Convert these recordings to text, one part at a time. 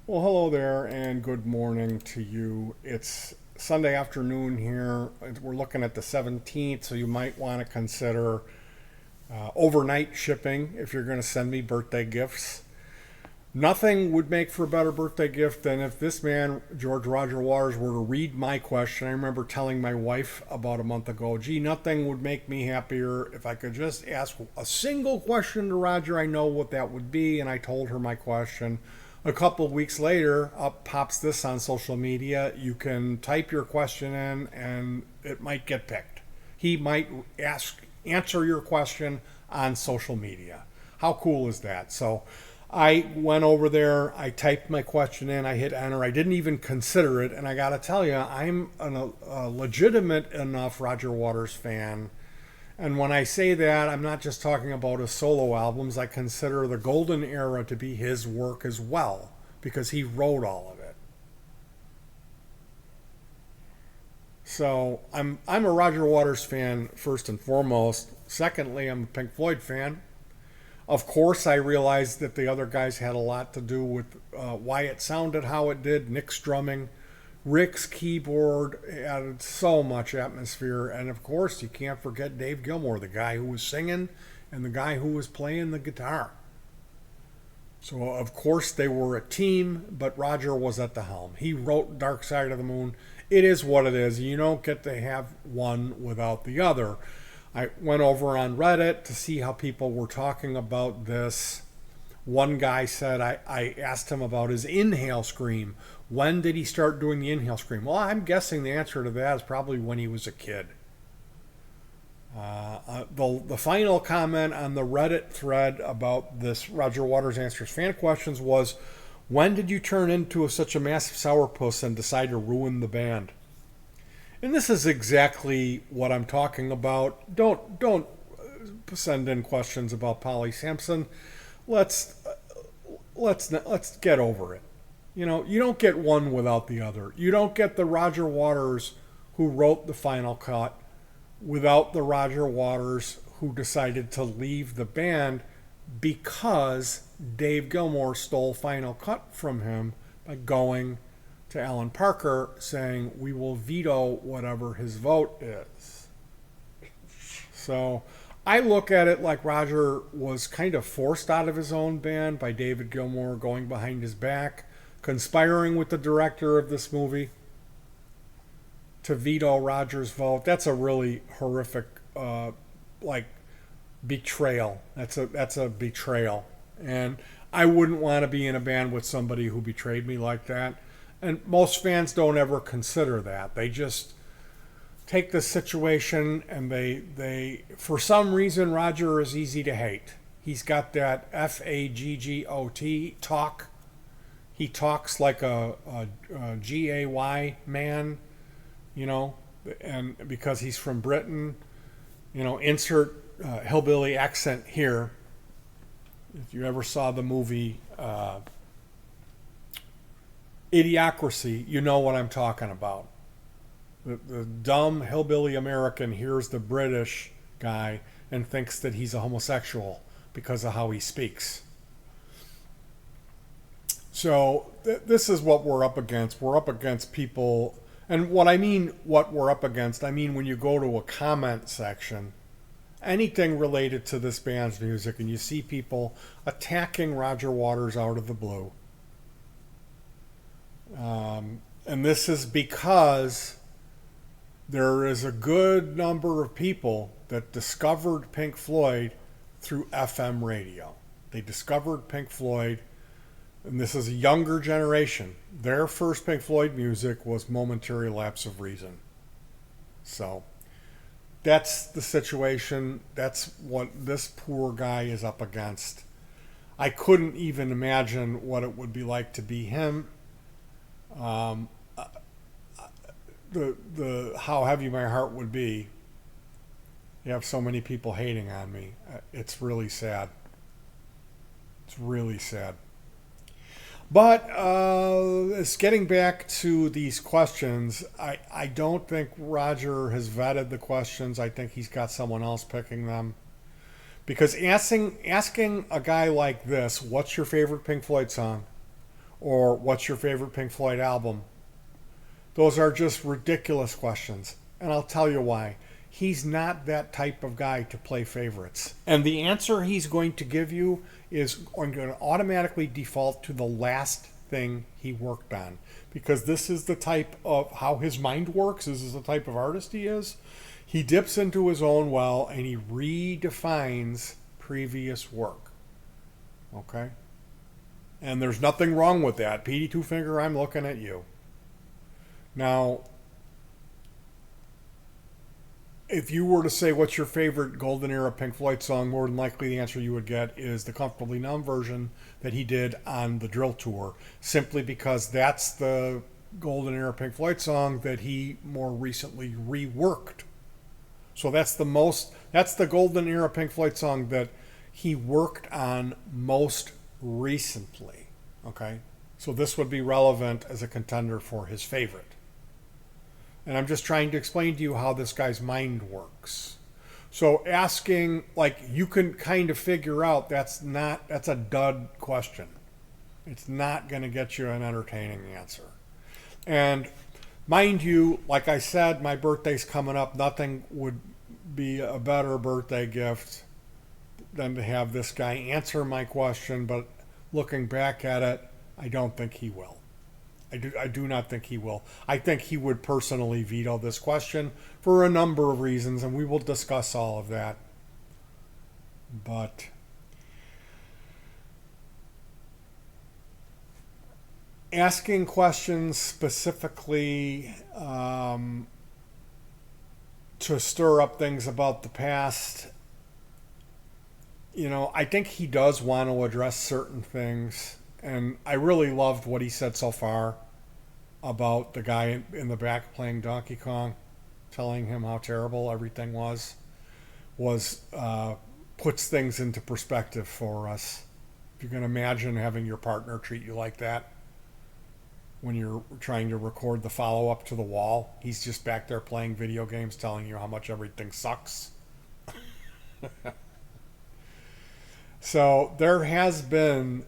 Well, hello there, and good morning to you. It's Sunday afternoon here. We're looking at the 17th, so you might want to consider overnight shipping if you're going to send me birthday gifts. Nothing would make for a better birthday gift than if this man, George Roger Waters, were to read my question. I remember telling my wife about a month ago, gee, nothing would make me happier if I could just ask a single question to Roger. I know what that would be. And I told her my question. A couple of weeks later, up pops this on social media. You can type your question in and it might get picked. He might answer your question on social media. How cool is that? So I went over there, I typed my question in, I hit enter. I didn't even consider it, and I got to tell you, I'm a legitimate enough Roger Waters fan. And when I say that, I'm not just talking about his solo albums. I consider the golden era to be his work as well, because he wrote all of it. So I'm a Roger Waters fan first and foremost. Secondly, I'm a Pink Floyd fan. Of course, I realized that the other guys had a lot to do with why it sounded how it did. Nick's drumming, Rick's keyboard added so much atmosphere. And of course, you can't forget Dave Gilmour, the guy who was singing and the guy who was playing the guitar. So, of course, they were a team, but Roger was at the helm. He wrote Dark Side of the Moon. It is what it is. You don't get to have one without the other. I went over on Reddit to see how people were talking about this. One guy said, I asked him about his inhale scream. When did he start doing the inhale scream? Well, I'm guessing the answer to that is probably when he was a kid. The final comment on the Reddit thread about this Roger Waters Answers Fan Questions was, when did you turn into such a massive sourpuss and decide to ruin the band? And this is exactly what I'm talking about. Don't send in questions about Polly Sampson. Let's get over it. You know, you don't get one without the other. You don't get the Roger Waters who wrote the final cut without the Roger Waters who decided to leave the band because Dave Gilmour stole Final Cut from him by going to Alan Parker saying, we will veto whatever his vote is. So I look at it like Roger was kind of forced out of his own band by David Gilmour going behind his back, conspiring with the director of this movie to veto Roger's vote. That's a really horrific, betrayal. That's a betrayal. And I wouldn't want to be in a band with somebody who betrayed me like that. And most fans don't ever consider that. They just take the situation and they for some reason Roger is easy to hate. He's got that FAGGOT talk. He talks like a GAY man, and because he's from Britain, insert hillbilly accent here. If you ever saw the movie Idiocracy, you know what I'm talking about. The dumb hillbilly American hears the British guy and thinks that he's a homosexual because of how he speaks. So this is what we're up against. We're up against people, and what we're up against, I mean when you go to a comment section, anything related to this band's music, and you see people attacking Roger Waters out of the blue. And this is because there is a good number of people that discovered Pink Floyd through FM radio. They discovered Pink Floyd, and this is a younger generation. Their first Pink Floyd music was Momentary Lapse of Reason. So that's the situation. That's what this poor guy is up against. I couldn't even imagine what it would be like to be him. The how heavy my heart would be. You have so many people hating on me. It's really sad. It's really sad. But it's getting back to these questions. I don't think Roger has vetted the questions. I think he's got someone else picking them. Because asking a guy like this, what's your favorite Pink Floyd song? Or what's your favorite Pink Floyd album? Those are just ridiculous questions. And I'll tell you why. He's not that type of guy to play favorites. And the answer he's going to give you is going to automatically default to the last thing he worked on. Because this is the type of how his mind works. This is the type of artist he is. He dips into his own well and he redefines previous work. Okay? And there's nothing wrong with that. Petey Two Finger, I'm looking at you. Now, if you were to say what's your favorite Golden Era Pink Floyd song, more than likely the answer you would get is the Comfortably Numb version that he did on the Drill Tour, simply because that's the Golden Era Pink Floyd song that he more recently reworked. So that's the Golden Era Pink Floyd song that he worked on most recently. Okay? So this would be relevant as a contender for his favorite. And I'm just trying to explain to you how this guy's mind works. So asking, like, you can kind of figure out that's a dud question. It's not going to get you an entertaining answer. And mind you, like I said, my birthday's coming up. Nothing would be a better birthday gift than to have this guy answer my question. But looking back at it, I don't think he will. I do not think he will. I think he would personally veto this question for a number of reasons, and we will discuss all of that. But asking questions specifically to stir up things about the past, I think he does want to address certain things. And I really loved what he said so far about the guy in the back playing Donkey Kong, telling him how terrible everything was puts things into perspective for us. If you can imagine having your partner treat you like that when you're trying to record the follow-up to The Wall. He's just back there playing video games, telling you how much everything sucks. So there has been...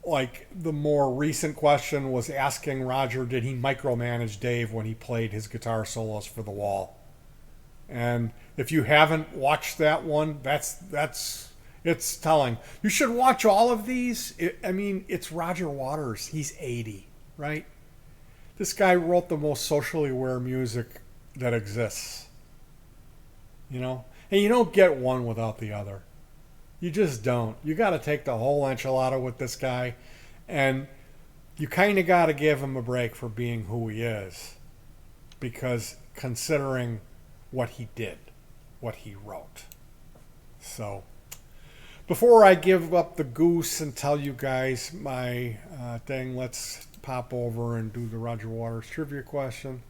like the more recent question was asking Roger, did he micromanage Dave when he played his guitar solos for The Wall? And if you haven't watched that one, it's telling. You should watch all of these. It's Roger Waters. He's 80, right? This guy wrote the most socially aware music that exists. And you don't get one without the other. You just don't. You got to take the whole enchilada with this guy, and you kind of got to give him a break for being who he is, because considering what he did, what he wrote. So, before I give up the goose and tell you guys my thing, let's pop over and do the Roger Waters trivia question.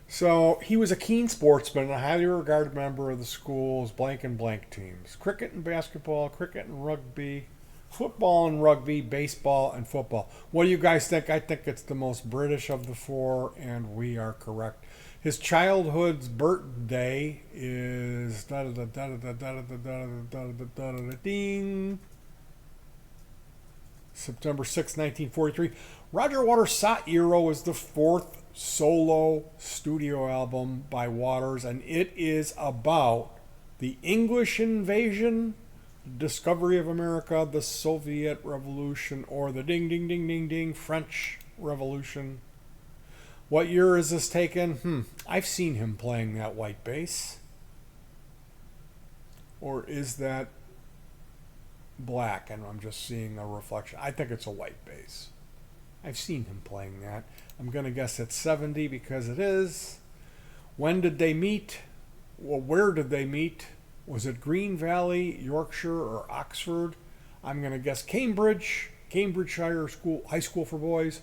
So he was a keen sportsman and a highly regarded member of the school's blank and blank teams. Cricket and basketball, cricket and rugby, football and rugby, baseball and football. What do you guys think? I think it's the most British of the four, and we are correct. His childhood's birthday is September 6, 1943. Roger Waters' Sot Eero is the fourth solo studio album by Waters, and it is about the English invasion, discovery of America, the Soviet Revolution, or the ding ding ding ding ding French Revolution. What year is this taken? I've seen him playing that white bass. Or is that black and I'm just seeing a reflection? I think it's a white bass. I've seen him playing that. I'm going to guess it's 70 because it is. When did they meet? Well, where did they meet? Was it Green Valley, Yorkshire, or Oxford? I'm going to guess Cambridgeshire High School for Boys.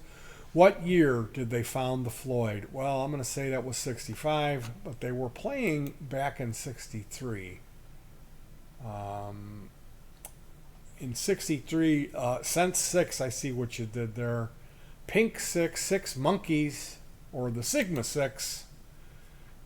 What year did they found the Floyd? Well, I'm going to say that was 65, but they were playing back in 63. In 63, Sense 6, I see what you did there. Pink 6, Six Monkeys, or the Sigma 6.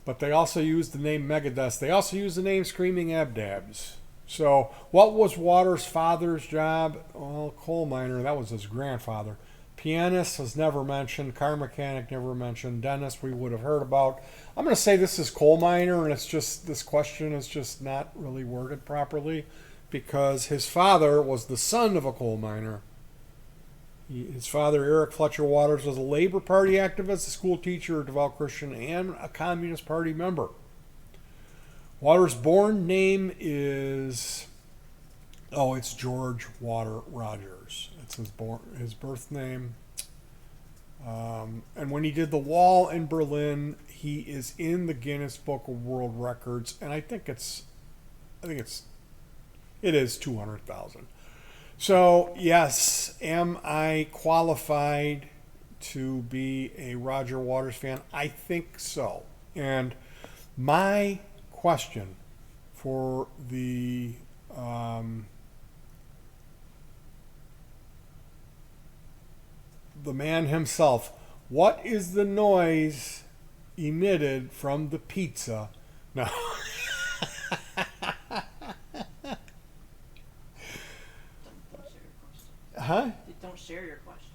But they also used the name Megadeth. They also used the name Screaming Abdabs. So, what was Waters' father's job? Well, coal miner, that was his grandfather. Pianist was never mentioned. Car mechanic never mentioned. Dentist we would have heard about. I'm going to say this is coal miner, and it's just this question is just not really worded properly because his father was the son of a coal miner. His father, Eric Fletcher Waters, was a Labor Party activist, a school teacher, a devout Christian, and a Communist Party member. Waters' born name is, it's George Water Rogers. It's his birth name. And when he did the wall in Berlin, he is in the Guinness Book of World Records, and it is 200,000. So yes, am I qualified to be a Roger Waters fan? I think so. And my question for the man himself: what is the noise emitted from the pizza? No. Huh? Don't share your question.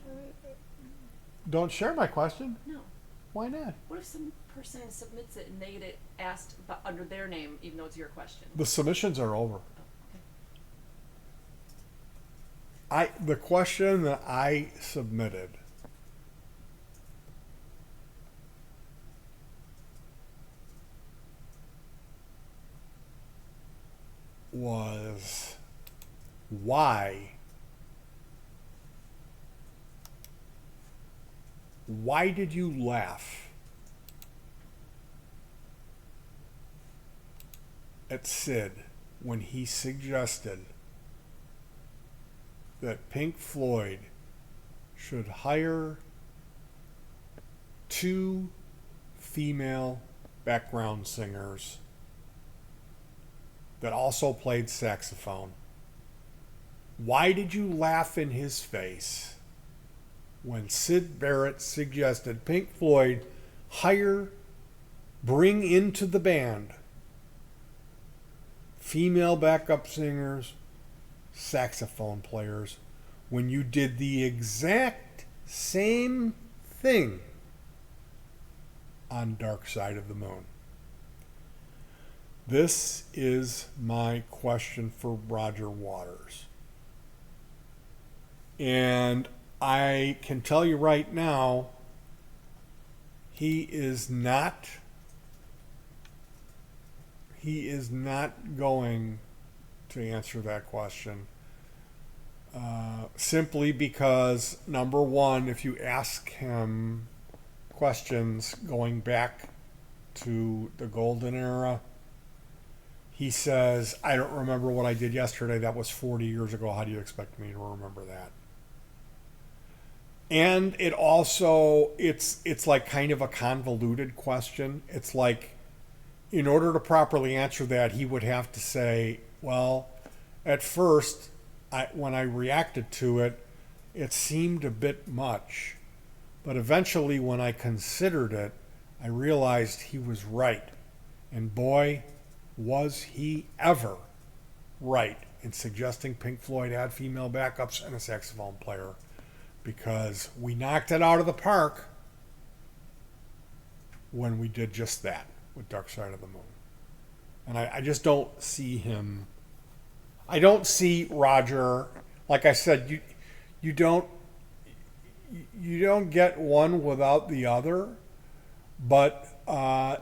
Don't share my question? No. Why not? What if some person submits it and they get it asked under their name, even though it's your question? The submissions are over. Oh, okay. The question that I submitted was why did you laugh at Sid when he suggested that Pink Floyd should hire 2 female background singers that also played saxophone? Why did you laugh in his face when Syd Barrett suggested Pink Floyd bring into the band female backup singers, saxophone players, when you did the exact same thing on Dark Side of the Moon? This is my question for Roger Waters. And I can tell you right now, he is not going to answer that question. Simply because, number one, if you ask him questions going back to the golden era, he says, I don't remember what I did yesterday. That was 40 years ago. How do you expect me to remember that? And it also, it's like kind of a convoluted question. It's like, in order to properly answer that, he would have to say, well, at first, when I reacted to it, it seemed a bit much. But eventually, when I considered it, I realized he was right. And boy, was he ever right in suggesting Pink Floyd add female backups and a saxophone player. Because we knocked it out of the park when we did just that with Dark Side of the Moon. And I just don't see him. I don't see Roger. Like I said, you don't get one without the other. But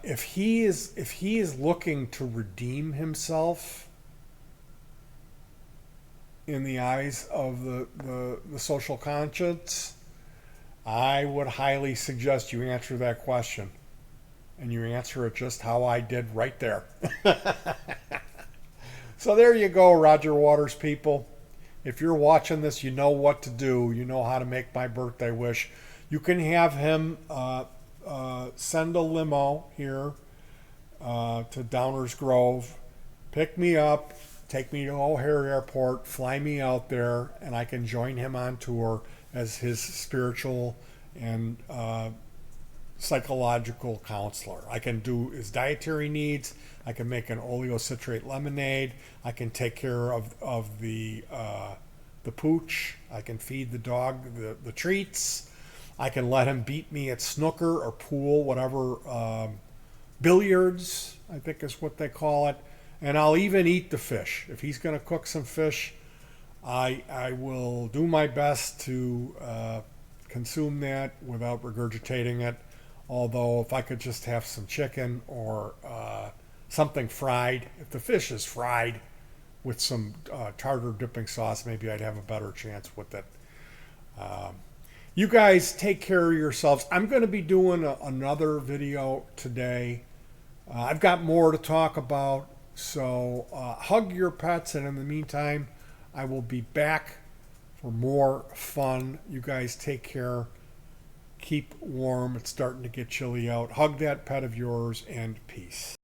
if he is looking to redeem himself in the eyes of the social conscience, I would highly suggest you answer that question. And you answer it just how I did right there. So there you go, Roger Waters people. If you're watching this, you know what to do. You know how to make my birthday wish. You can have him send a limo here to Downers Grove, pick me up, take me to O'Hare Airport, fly me out there, and I can join him on tour as his spiritual and psychological counselor. I can do his dietary needs. I can make an oleocitrate lemonade. I can take care of the pooch. I can feed the dog the treats. I can let him beat me at snooker or pool, whatever, billiards, I think is what they call it. And I'll even eat the fish. If he's going to cook some fish, I will do my best to consume that without regurgitating it. Although if I could just have some chicken or something fried, if the fish is fried with some tartar dipping sauce, maybe I'd have a better chance with it. You guys take care of yourselves. I'm going to be doing another video today. I've got more to talk about, so hug your pets, and in the meantime, I will be back for more fun. You guys take care. Keep warm. It's starting to get chilly out. Hug that pet of yours, and peace.